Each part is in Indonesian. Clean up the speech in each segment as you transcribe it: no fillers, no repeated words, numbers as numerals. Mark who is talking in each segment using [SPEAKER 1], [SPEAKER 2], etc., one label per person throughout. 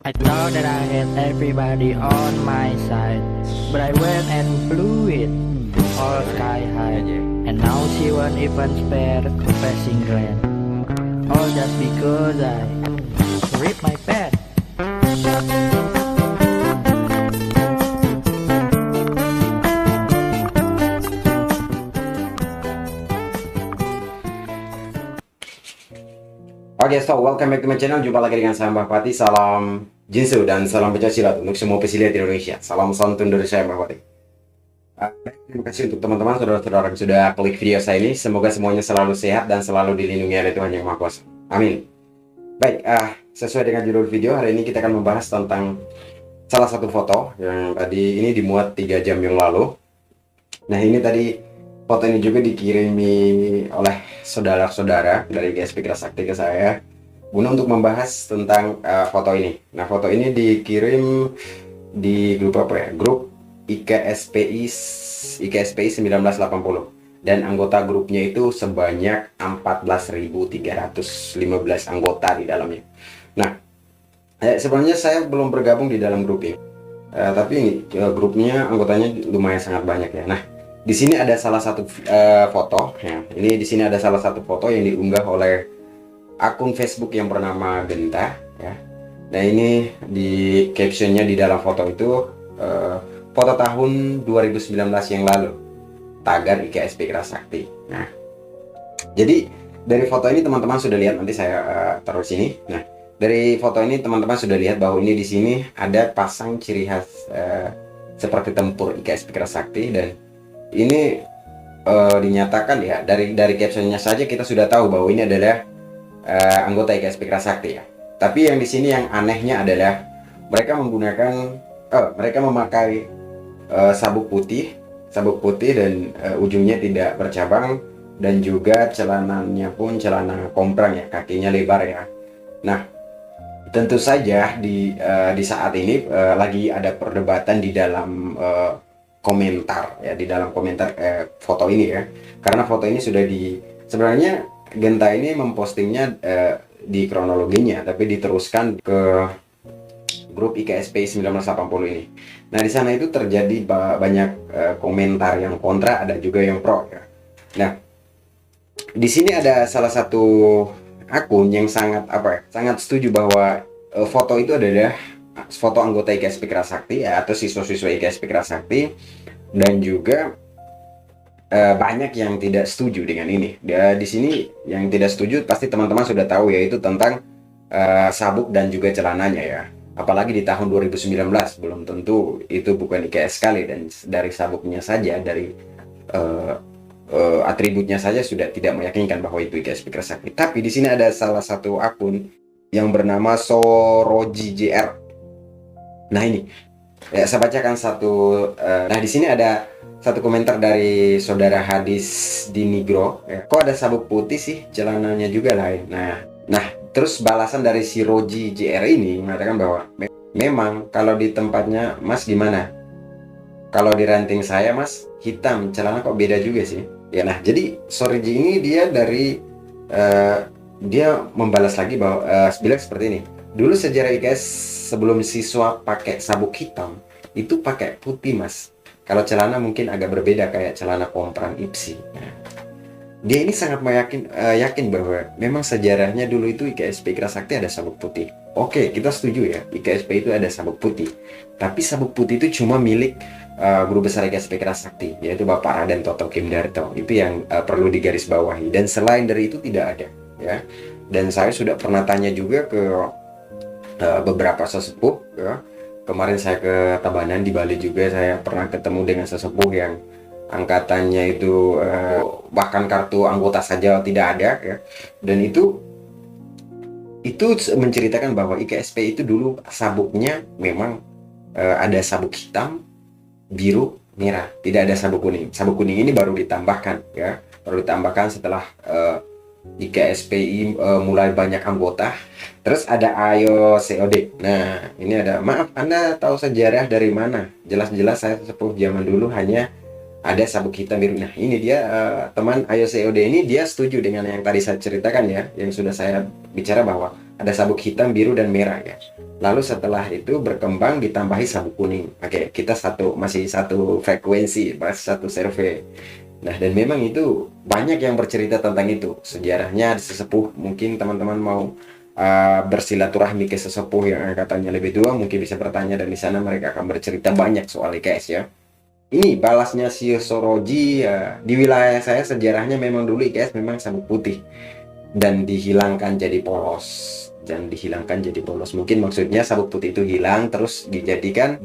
[SPEAKER 1] I thought that I had everybody on my side, but I went and blew it all sky high. And now she won't even spare a passing glance, all just because I ripped my pants.
[SPEAKER 2] Oke, so welcome back to my channel. Jumpa lagi dengan saya Mbah Pati. Salam Jinsu dan salam pencaksilat untuk semua pesilat di Indonesia. Salam santun dari saya Mbah Pati. Terima kasih untuk teman-teman, saudara-saudara yang sudah klik video saya ini. Semoga semuanya selalu sehat dan selalu dilindungi oleh Tuhan Yang Maha Kuasa. Amin. Baik, sesuai dengan judul video, hari ini kita akan membahas tentang salah satu foto yang tadi ini dimuat 3 jam yang lalu. Nah, ini tadi foto ini juga dikirimi oleh saudara-saudara dari GSP Kerasakti ke saya guna untuk membahas tentang foto ini. Nah, foto ini dikirim di grup apa ya? Grup IKSPI 1980 dan anggota grupnya itu sebanyak 14.315 anggota di dalamnya. Nah, sebenarnya saya belum bergabung di dalam grup ini, tapi ini grupnya anggotanya lumayan sangat banyak ya. Nah, di sini ada salah satu foto ya. Ini di sini ada salah satu foto yang diunggah oleh akun Facebook yang bernama Genta ya. Nah, ini di captionnya di dalam foto itu foto tahun 2019 yang lalu, tagar IKSP Kerasakti. Nah, jadi dari foto ini teman-teman sudah lihat, nanti saya taruh sini. Nah, dari foto ini teman-teman sudah lihat bahwa ini di sini ada pasang ciri khas seperti tempur IKSP Kerasakti, dan ini dinyatakan ya, dari captionnya saja kita sudah tahu bahwa ini adalah anggota IKSP Kerasakti ya. Tapi yang di sini yang anehnya adalah mereka memakai sabuk putih dan ujungnya tidak bercabang, dan juga celananya pun celana komprang ya, kakinya lebar ya. Nah, tentu saja di saat ini lagi ada perdebatan di dalam komentar ya, di dalam komentar foto ini ya, karena foto ini sudah sebenarnya Genta ini mempostingnya di kronologinya, tapi diteruskan ke grup IKSP 1980 ini. Nah, di sana itu terjadi banyak komentar yang kontra, ada juga yang pro ya. Nah, di sini ada salah satu akun yang sangat sangat setuju bahwa foto itu adalah foto anggota IKSP Kerasakti ya, atau siswa-siswa IKSP Kerasakti, dan juga banyak yang tidak setuju dengan ini. Di sini yang tidak setuju pasti teman-teman sudah tahu, yaitu tentang sabuk dan juga celananya ya. Apalagi di tahun 2019 belum tentu itu bukan IKS sekali, dan dari sabuknya saja, dari atributnya saja sudah tidak meyakinkan bahwa itu IKSP Kerasakti. Tapi di sini ada salah satu akun yang bernama Soroji JR. Nah, ini ya, saya bacakan satu. Nah, di sini ada satu komentar dari saudara Hadis Dinigro ya. Kok ada sabuk putih sih, celananya juga lain. Nah, terus balasan dari si Roji JR ini mengatakan bahwa memang kalau di tempatnya Mas gimana? Kalau di ranting saya Mas hitam, celana kok beda juga sih. Ya, nah, jadi Soroji ini dia dari dia membalas lagi bahwa bilang seperti ini. Dulu sejarah IKS sebelum siswa pakai sabuk hitam itu pakai putih Mas. Kalau celana mungkin agak berbeda, kayak celana komprang IPSI. Nah, dia ini sangat yakin bahwa memang sejarahnya dulu itu IKSP Kerasakti ada sabuk putih. Oke, kita setuju ya, IKSP itu ada sabuk putih. Tapi sabuk putih itu cuma milik guru besar IKSP Kerasakti, yaitu Bapak Raden Toto Kim Darto. Itu yang perlu digarisbawahi. Dan selain dari itu tidak ada ya. Dan saya sudah pernah tanya juga ke beberapa sesepuh ya. Kemarin saya ke Tabanan di Bali juga, saya pernah ketemu dengan sesepuh yang angkatannya itu bahkan kartu anggota saja tidak ada ya. Dan itu menceritakan bahwa IKSP itu dulu sabuknya memang ada sabuk hitam, biru, merah, tidak ada sabuk kuning. Sabuk kuning ini baru ditambahkan ya, setelah IKSPI mulai banyak anggota. Terus ada Ayo COD. Nah, ini ada, maaf Anda tahu sejarah dari mana? Jelas-jelas saya sepuh zaman dulu hanya ada sabuk hitam biru. Nah, ini dia teman Ayo COD ini, dia setuju dengan yang tadi saya ceritakan ya, yang sudah saya bicara bahwa ada sabuk hitam, biru, dan merah ya. lalu setelah itu berkembang ditambahi sabuk kuning. Oke, kita masih satu frekuensi, masih satu survei. Nah, dan memang itu banyak yang bercerita tentang itu. Sejarahnya sesepuh, mungkin teman-teman mau bersilaturahmi ke sesepuh yang angkatannya lebih tua, mungkin bisa bertanya, dan di sana mereka akan bercerita banyak soal IKS ya. Ini balasnya si Soroji ya, di wilayah saya sejarahnya memang dulu IKS memang sabuk putih dan dihilangkan jadi polos. Mungkin maksudnya sabuk putih itu hilang terus dijadikan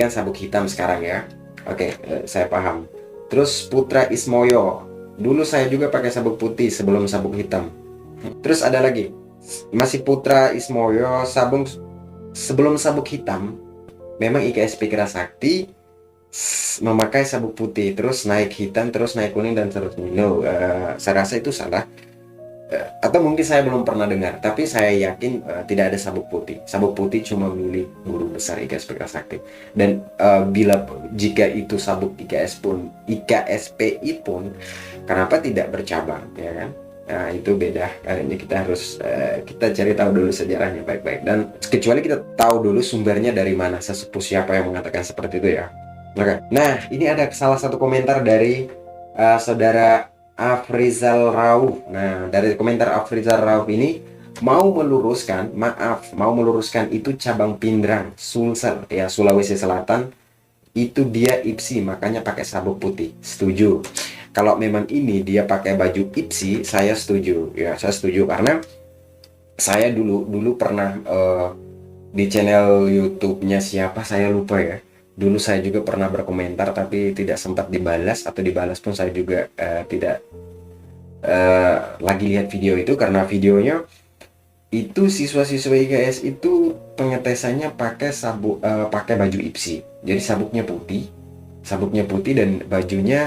[SPEAKER 2] sabuk hitam sekarang ya. Oke, saya paham. Terus Putra Ismoyo, dulu saya juga pakai sabuk putih sebelum sabuk hitam. Terus ada lagi, masih Putra Ismoyo, sebelum sabuk hitam memang IKS Pikra Sakti memakai sabuk putih, terus naik hitam, terus naik kuning, dan seterusnya. No, saya rasa itu salah. Atau mungkin saya belum pernah dengar, tapi saya yakin tidak ada sabuk putih. Sabuk putih cuma milik guru besar IKS Pikra Sakti. Dan jika itu sabuk IKSPI pun, kenapa tidak bercabang, ya kan? Nah, itu beda. Ini kita harus kita cari tahu dulu sejarahnya baik-baik, dan kecuali kita tahu dulu sumbernya dari mana, sesepuh siapa yang mengatakan seperti itu ya. Oke. Nah, ini ada salah satu komentar dari saudara Afrizal Rauf. Nah, dari komentar Afrizal Rauf ini mau meluruskan itu cabang Pindrang, Sulsel ya, Sulawesi Selatan. Itu dia IPSI, makanya pakai sabuk putih. Setuju. Kalau memang ini dia pakai baju IPSI, saya setuju. Ya, saya setuju karena saya dulu pernah di channel YouTube-nya siapa saya lupa ya. Dulu saya juga pernah berkomentar tapi tidak sempat dibalas, atau dibalas pun saya juga tidak lagi lihat video itu, karena videonya itu siswa-siswa IKS itu pengetesannya pakai baju IPSI. Jadi sabuknya putih dan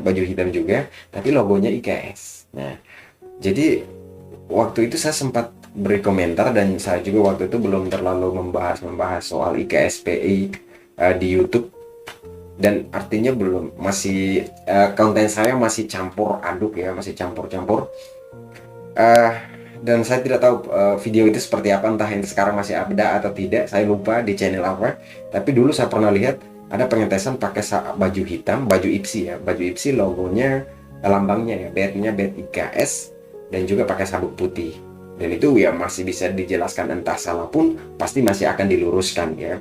[SPEAKER 2] baju hitam juga, tapi logonya IKS. Nah, jadi waktu itu saya sempat beri komentar, dan saya juga waktu itu belum terlalu membahas soal IKSPI di YouTube, dan artinya masih konten saya masih campur aduk ya, masih campur-campur, dan saya tidak tahu video itu seperti apa, entah yang sekarang masih ada atau tidak, saya lupa di channel apa. Tapi dulu saya pernah lihat ada pengetesan pakai baju hitam, baju IPSI ya, baju IPSI, logonya, lambangnya ya, badge-nya badge IKS, dan juga pakai sabuk putih. Dan itu ya masih bisa dijelaskan, entah salah pun pasti masih akan diluruskan ya,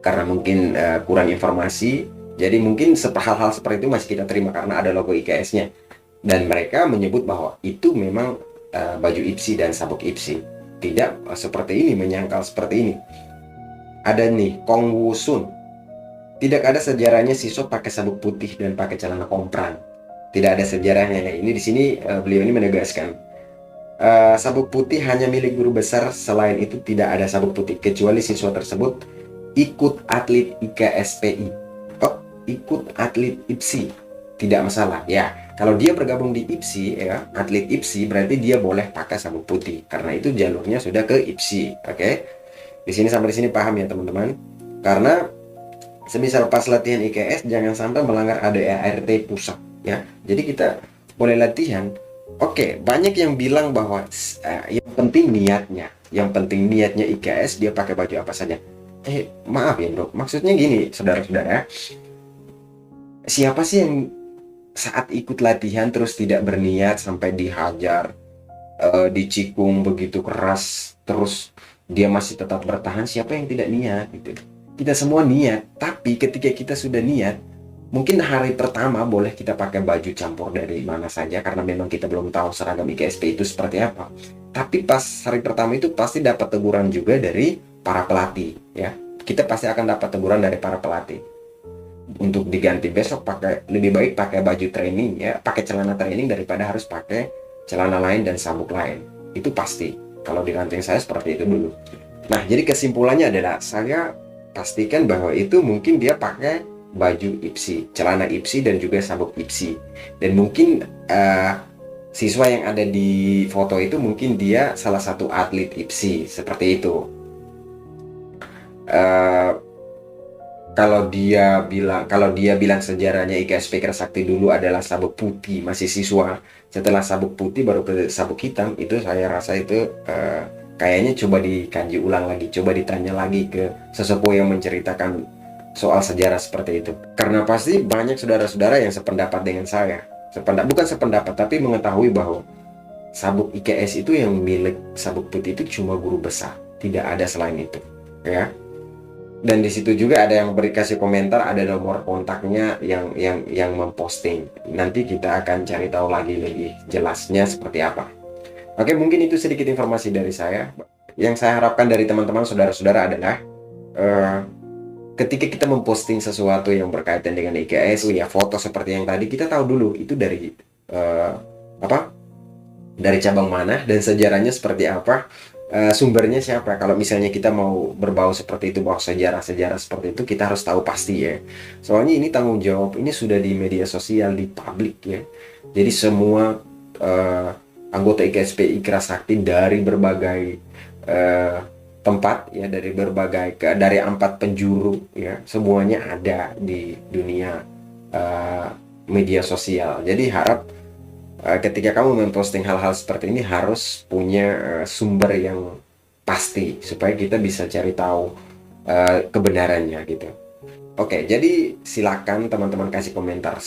[SPEAKER 2] karena mungkin kurang informasi. Jadi mungkin hal-hal seperti itu masih kita terima karena ada logo IKS-nya, dan mereka menyebut bahwa itu memang baju IPSI dan sabuk IPSI, tidak seperti ini, menyangkal seperti ini. Ada nih Kong Wusun, tidak ada sejarahnya siswa pakai sabuk putih dan pakai celana kompran, tidak ada sejarahnya. Ini di sini beliau ini menegaskan sabuk putih hanya milik guru besar, selain itu tidak ada sabuk putih kecuali siswa tersebut ikut atlet IKSPI, ikut atlet IPSI, tidak masalah ya. Kalau dia bergabung di IPSI ya, atlet IPSI, berarti dia boleh pakai sabuk putih karena itu jalurnya sudah ke IPSI. Oke, di sini sampai di sini paham ya teman-teman? Karena semisal pas latihan IKS jangan sampai melanggar ADART pusat ya. Jadi kita boleh latihan. Oke, banyak yang bilang bahwa yang penting niatnya IKS, dia pakai baju apa saja. Maaf ya bro, maksudnya gini saudara-saudara, siapa sih yang saat ikut latihan terus tidak berniat sampai dihajar, dicikung begitu keras, terus dia masih tetap bertahan? Siapa yang tidak niat gitu? Kita semua niat, tapi ketika kita sudah niat, mungkin hari pertama boleh kita pakai baju campur dari mana saja karena memang kita belum tahu seragam IKSP itu seperti apa. Tapi pas hari pertama itu pasti dapat teguran juga dari para pelatih ya. Kita pasti akan dapat teguran dari para pelatih untuk diganti besok, lebih baik pakai baju training ya, pakai celana training daripada harus pakai celana lain dan sabuk lain. Itu pasti. Kalau di ranting saya seperti itu dulu. Nah, jadi kesimpulannya adalah saya pastikan bahwa itu mungkin dia pakai baju IPSI, celana IPSI, dan juga sabuk IPSI. Dan mungkin siswa yang ada di foto itu mungkin dia salah satu atlet IPSI, seperti itu. Kalau dia bilang sejarahnya IKS Pikra Sakti dulu adalah sabuk putih, masih siswa, setelah sabuk putih baru ke sabuk hitam, itu saya rasa itu kayaknya coba dikaji ulang lagi, coba ditanya lagi ke sesepuh yang menceritakan soal sejarah seperti itu. Karena pasti banyak saudara-saudara yang sependapat dengan saya. Bukan sependapat, tapi mengetahui bahwa sabuk IKS itu yang milik Sabuk Putih itu cuma guru besar, tidak ada selain itu, ya. Dan di situ juga ada yang kasih komentar, ada nomor kontaknya yang memposting. Nanti kita akan cari tahu lagi lebih jelasnya seperti apa. Oke, mungkin itu sedikit informasi dari saya. Yang saya harapkan dari teman-teman saudara-saudara adalah ketika kita memposting sesuatu yang berkaitan dengan IKS, ya foto seperti yang tadi, kita tahu dulu itu dari dari cabang mana dan sejarahnya seperti apa. Sumbernya siapa. Kalau misalnya kita mau berbau seperti itu, bahwa sejarah-sejarah seperti itu, kita harus tahu pasti ya. Soalnya ini tanggung jawab, ini sudah di media sosial, di publik ya. Jadi semua anggota IKSP Ikra Sakti dari berbagai tempat ya, dari 4 penjuru ya, semuanya ada di dunia media sosial. Jadi harap ketika kamu memposting hal-hal seperti ini harus punya sumber yang pasti supaya kita bisa cari tahu kebenarannya gitu. Oke, jadi silakan teman-teman kasih komentar.